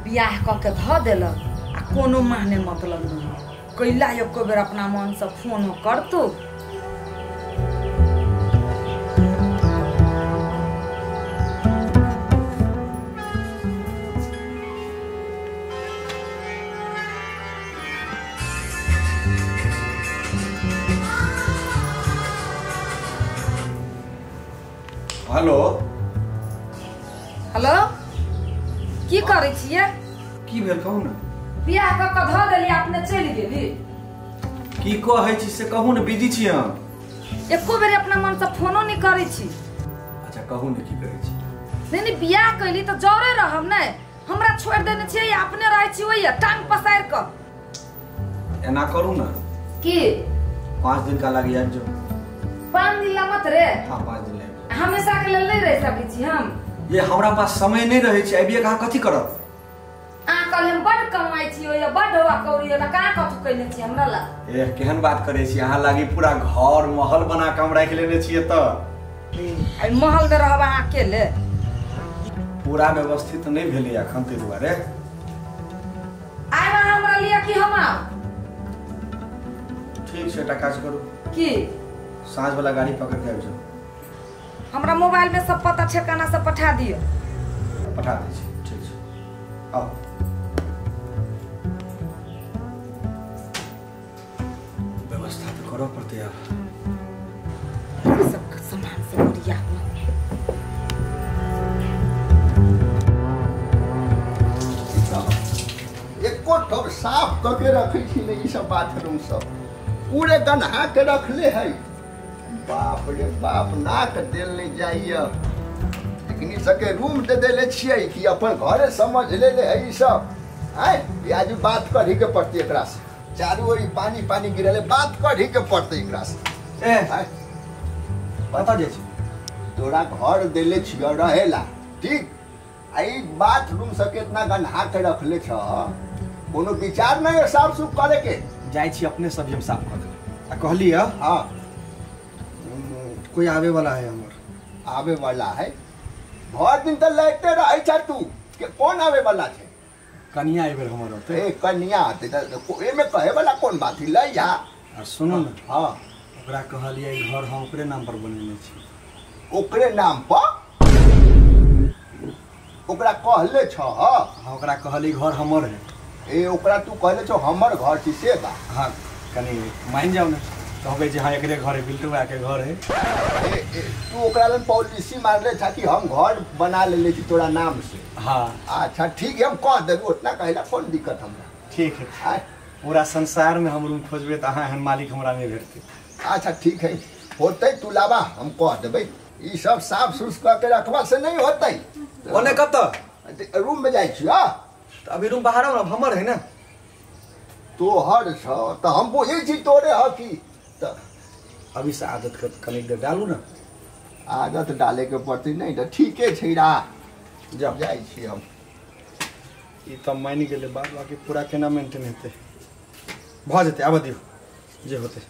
बियाह क के ध देलक आ कोनो माने मतलब नहीं कैला एको बेर अपना मन से फोन करतो। हेलो हेलो की करे छिए? की भेल कहू ना। बियाह क के ध देली अपने चल गेली। की कहै छी से कहू ना, बिजी छी हम। एको बेर अपना मन से फोनो नहीं करे छी। अच्छा कहू ना की करै छी। नहीं बियाह कैली तो जरे रहम नै, हमरा छोड़ देने छिए अपने रहै छी ओइया टांग पसार क। एना करू ना की 5 दिन का लागी आबि जाओ। 5 दिन ला मत रे। हां 5 दिन ले। हमेशा के लेल नहीं रह सकै छी हम। ये हमरा पास समय नहीं रहे छै, अबिए कहां कथि करब। कल हम बड़ कमाई छी ओइया बड़ हवा कौरी त का कथु कइने छी हमरा ला। ए केहन बात करे छी अहां लागी पूरा घर महल बना के हम राख लेने छिए त। आई महल में रहबा अकेले। पूरा व्यवस्थित नहीं भेलै अखन ते दुआरे। आइ हमरा लिए की हम आउ। ठीक छै, एकटा काज करू की साँझ वाला गाड़ी पकड़ के आबि जाओ। हमरा मोबाइल में सब पता ठिकाना सब पठा दियो। पठा दै छी, ठीक छै आओ। व्यवस्था तो करऽ पड़तै अब। सब सामान सब बढ़िया एको ठोक साफ करके रखे छी ने, ई सब बाथरूम सब पूरे गन्हा के रखले है। बाप रे बाप, नाक देल नहीं जाइए। लेकिन सके रूम दे देले छिए कि अपन घरे समझ ले ले है। ई सब आय आज बात करी के पड़ती एकरा से। चारू ओरी पानी पानी गिरले, बात करी के पड़ते एकरा से। ए पता जे छी तोरा घर देले छिए रहेला, ठीक। आई बाथरूम सके इतना गन्हा के रखले छ, कोनो विचार नहीं है साफ सुफ करे के। जाय छी अपने सब हम साफ कर देब। आ कहली हां कोई आवे वाला है हमर। आवे वाला है? भर दिन तो लेटे रहे छ तू के कौन आवे वाला छे? कनिया एबेर हमर होते। ए कनिया आते त ए में कहे वाला कौन बात है? ले जा। और सुनो ना, हां ओकरा कहलिए घर हम ओकरे नाम पर बनेने छी। ओकरे नाम पर? ओकरा कहले छ? हां ओकरा कहली घर हमर है। ए ओकरा तू कहले छ हमर घर छी से बा? हां कनी मान जाओ ना, कहबे जे हां एकरे घर है, बिल्टुआ के घर है। तू ओकरा लन पॉलिसी मारले छ कि हम घर बना लेले छी तोरा नाम से? हां अच्छा ठीक है, हम कह देबो, उतना कहला कौन दिक्कत हमरा। ठीक है। पूरा संसार में हम रूम खोजबे त अहाँ हन मालिक हमरा में भेटते। अच्छा ठीक है, होते तू लावा, हम कह देबै। ई सब साफ सुफ करके रखवा से नहीं होते। ओने कत रूम में जाई छी? हां तो अभी रूम बाहर हो, हमर है ना। तोहर छ त हम बुझे छी तोरे ह की। त अभी से आदत कनी देर डालू ना। आदत डाले के पड़ती नहीं तो ठीके छै रा। जब जाई छी हम। ई त मान गेले, बाद बाकी पूरा केना मेंटेन हेते। भ जेते, आब दियो जे होते।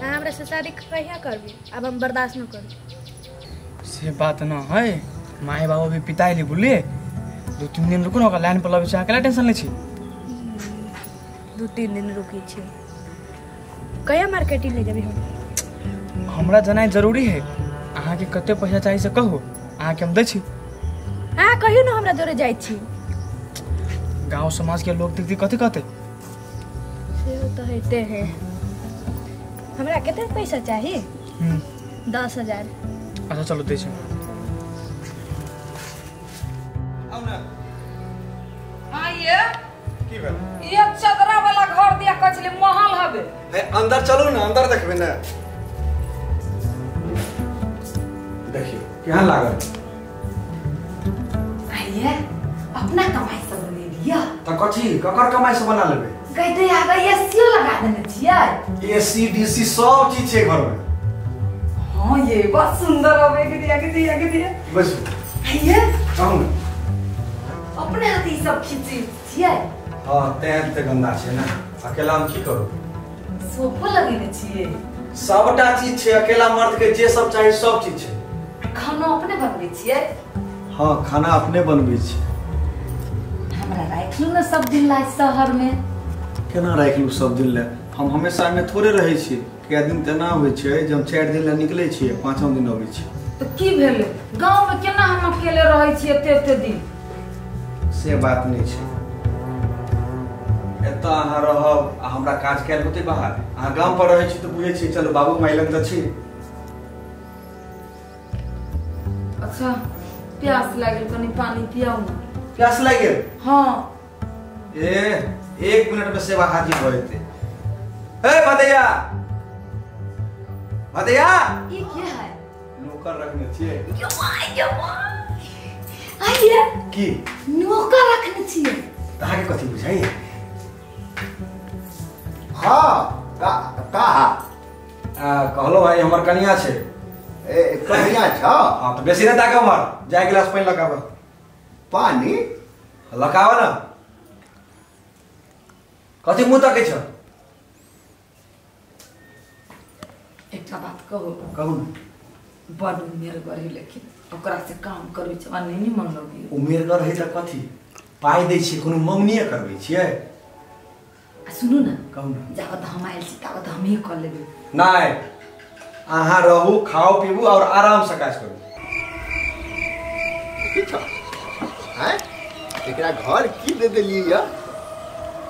हमरा से शादी कहिया करबी? अब हम बर्दाश्त न कर। से बात न है, माए बाबू भी पिताइले बोले 2-3 दिन रुकू न, लाइन पर लबे छ, अकेला टेंशन ले छी। 2-3 दिन रुकी छी। कया मार्केटिंग ले जाबी हम? हमरा जनाय जरूरी है। अहाँ के कते पैसा चाहिए से कहू, अहाँ के हम दै छी। हां कहियो न, हमरा जोरे जाई छी। गांव समाज के लोग देखती कथि कहते? से तो हेते है। हमरा केते पैसा चाहिए? 10,000। अच्छा चलो दे छी। आओ ना। हां ये की भेल? ये चदरा वाला घर दिया कछले महल हबे। ए अंदर चलू ना, अंदर देखबे ना। देखियो केहन लागल। आइए अपना कमाई से बने लिया। त कथि ककर कमाई से बना लेबे? कहते आगे एसीओ लगा देने छिए। एसी डीसी सब चीज छै घर में। हां ये बहुत सुंदर होवे के दिया। बस आइए कहू ना। अपने हाथी सब खींची छिए। हां ते गंदा छै ना, अकेला हम की करू? सोफा लगेने छिए। सबटा चीज छै, अकेला मर्द के जे सब चाहिए सब चीज छै। खाना अपने बनबै छियै? हाँ खाना अपने बनबै छी। हमरा राखि लू ने सब दिन ला शहर में। केना राखि लू सब दिन ले? हम हमेशा में थोड़े रहै छी। कए दिन तेना होइ छै जे हम 4 दिन ले निकलै छियै, 5वां दिन अबै छी। तो की भेलै? गांव में केना हम अकेले रहै छी एते दिन? से बात नहीं छै। एतऽ अहाँ रहब आ हमरा काज कैल होतै बाहर। अहाँ गांव पर रहै छी तऽ बुझै छी, चलो बाबू माय लग तऽ छी। अच्छा प्यास लागल, कनी पानी पियाऊ ना। प्यास लागि गेल? हाँ। 1 मिनट में सेवा हाजिर भ जेतै। ए भदैया, भदैया ई के है? नौकर रखने छियै। आइए की नौकर रखने छियै? अहाँके कथी बुझाइए? हाँ का कहलो भाई हमर कनिया छै। कनिया छ? हाँ तो बेसी नहीं ताके हमर। जाए गिलास पानी लगाबो। पानी लगाओ ना। कथी मुंह ताकै छ? एकटा बात कहू। कहू ना। बड़ उमेर बढ़ी, लेकिन ओकरा से काम करबै छ नहीं मन लगे। उमेर न रही त कथी पाई दै छी, कोनो मंगनिए करबै छियै? सुनू ना। कहू ना। जाबत हम आयल छी ताबत हम ही कर लेबै। नहीं, अहाँ रहू, खाओ पीबू और आराम से काज करू। हैं? एकरा घर की दे देलिए या?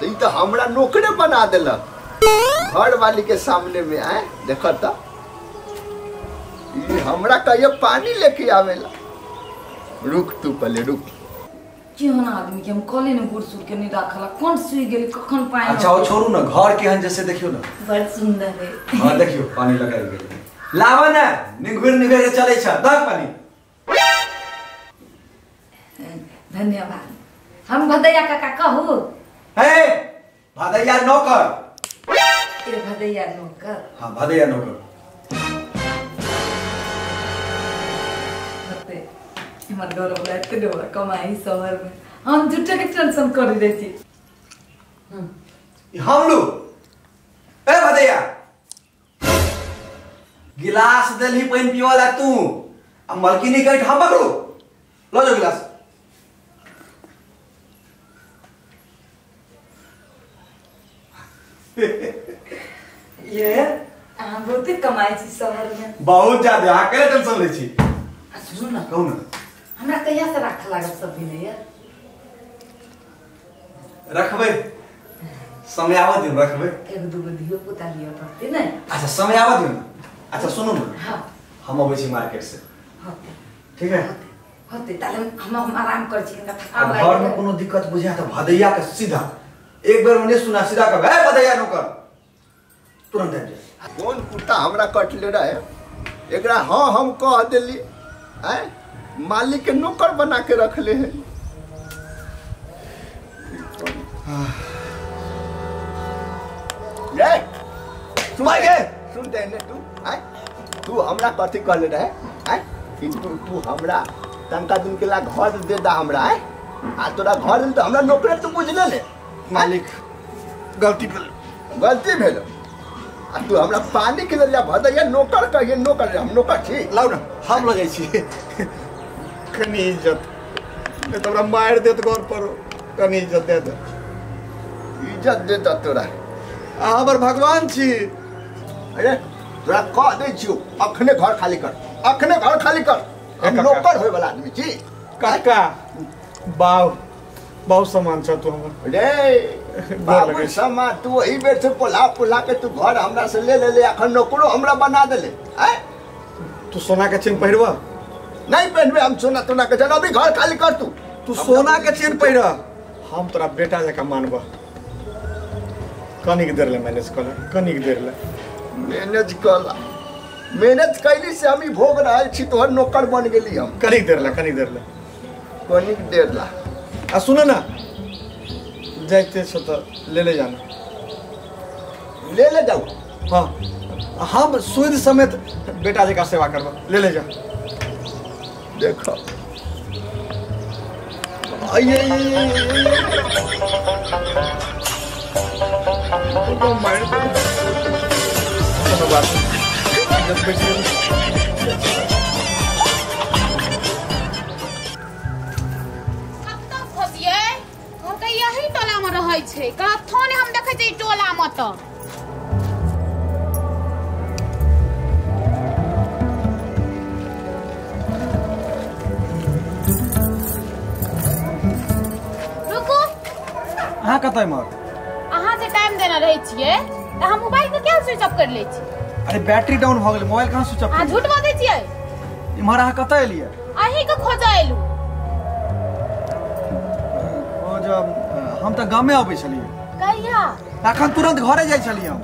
तो ई तो हमरा नौकरे बना देलक घर वाली के सामने में। आए देखो तो ई हमरा कहियो पानी लेके आवेला। रुक तू पहले रुक। केहन आदमी के हम कॉले ने गुड़ सुर के नहीं रखला, कौन सुई गेली कखन पानी। अच्छा वो छोड़ू ना, घर केहन जैसे देखियो ना। बड़ सुंदर है। हाँ देखियो पानी लगाई गेल। लावा ना, निघुर के चले छ। दक पानी। धन्यवाद। हम भदैया काका कहू? हे भदैया नौकर। ए भदैया नौकर? हाँ भदैया नौकर। हमर गौरव लाइट के डोरा कमाई शहर में, हम झूठे के टेंशन कर दै छी। हम लो। ए भदैया गिलास देलही पानी पिवाला तू, अब मलकिनी कहि हम पकड़ो। लो जो गिलास। ये अहाँ बहुते कमाई छी शहर में। बहुत ज्यादा। अहाँ केले टेंशन लै छी? सुनू ना। कहू ना। हमरा कहिया से राख लागत सब दिन यार? रखबै समय आवा दियो, रखबै। एक दूगो दियो पुता लियो पड़ते नहीं? अच्छा समय आवा दियो ना। अच्छा सुनो ना। हाँ हम अबै छी मार्केट से। होते ठीक है? होते ताले हम आराम कर छी, कनिका अब थकान घर में लागे। कोनो दिक्कत बुझा तो भदैया के सीधा एक बार मैंने सुना सीधा कब है भदैया नौकर तुरंत आ जाए। कौन कुत्ता हमरा कटले रहे? एकरा हाँ हम कह देली। आए मालिक के नौकर बना के रखले हैं। ये सुन दे ने तू। आए तू हमरा कथी कहले रहे? आए कि तू हमरा तनका दिन के ला घर दे दा हमरा। आए आ तोरा घर दे तो हमरा नौकर तू बुझ ले। मालिक गलती भेल। गलती भेल? आ तू हमरा पानी के लिए भदैया नौकर कहिए नौकर? हम नौकर छी? लाओ ना हम ल जाई छी। कनी इज्जत ने तो हमरा मार देत घर पर। कनी इज्जत दे दे। इज्जत दे द तोरा। हमर भगवान छी। अरे तोरा कह दे छियो अखने घर खाली कर, अखने घर खाली कर। हम काका। नौकर होय वाला आदमी छी। काका बाव बहुत सामान छ तू हमर। रे बाबू समा तू वही बेर से पोला के तू घर हमरा से ले अखन नौकरो हमरा बना देले। आए तू सोना के चेन पहिरबा? नहीं पहनबे हम सोना तोना के। चल अभी घर खाली कर तू। तू सोना के चेन पहिर, हम तोरा बेटा जका मानबा। कनिक देर ले मैनेज कर ले, कनिक देर ले मैनेज कला। मेहनत कैली से हम ही भोग रहा छी, तोहर नौकर बन गेली हम। कनिक देर ले, कनिक देर ले। कनिक देर ला। आ सुनो ना, जाते छ तो ले जाना। ले जाऊ। हाँ हम सूद समेत बेटा जका सेवा करबा। ले जा। देखो लगै छै कथोने हम देखै छै टोला में त रुकू अहाँ कतय मर अहाँ जे टाइम देना रहै छियै त हम मोबाइल के क्या स्विच ऑफ कर लै छी अरे बैटरी डाउन भ गेलै मोबाइल कहाँ स्विच ऑफ अहाँ झूठ बाजै छियै इम्हर अहाँ कतय एलियै अहीं के खोजऽ एलू ओ जब हम तऽ गामे अबै छलियै कहिया अखन तुरंत घरे जाइ छलियै हम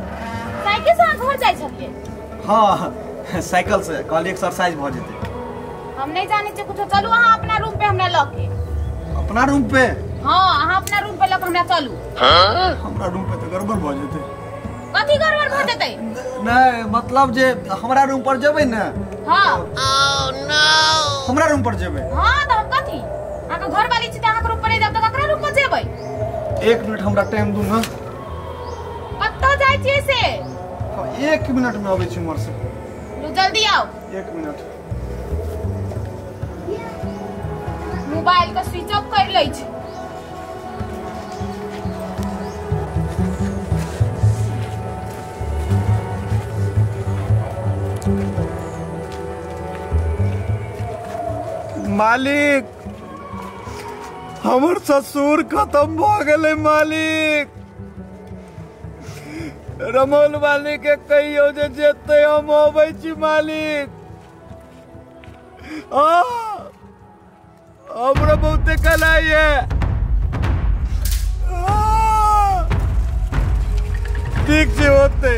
साइकिल से अहाँ घर जाइ छलियै हाँ साइकिल से कहलियै एक्सरसाइज भ जेतै हम नहीं जाने छियै कुछो चलू अहाँ अपना रूम पे हमरा लऽ के अपना रूम पे हाँ अहाँ अपना रूम पे लऽ के हमरा चलू हमरा रूम पे तऽ गड़बड़ भ जेतै कथी गड़बड़ भ जेतै नहीं मतलब जे हमरा रूम पर जेबै ने हाँ हमरा रूम पर जेबै हाँ तो हम कथी अहाँके घर वाली छी त अहाँके रूम पर नहीं जाब त ककरा रूम पर जेबै 1 मिनट हमरा टाइम दू ना कतऽ जाइ छियै से 1 मिनट में अबै छी उमर से जल्दी आओ 1 मिनट मोबाइल का स्विच ऑफ कर लै छी मालिक हमर ससुर खत्म भ गेलै मालिक रमोल मालिक के कहियो जे जेते हम अबै छी मालिक हमरा बहुते कलाई है ठीक छै होते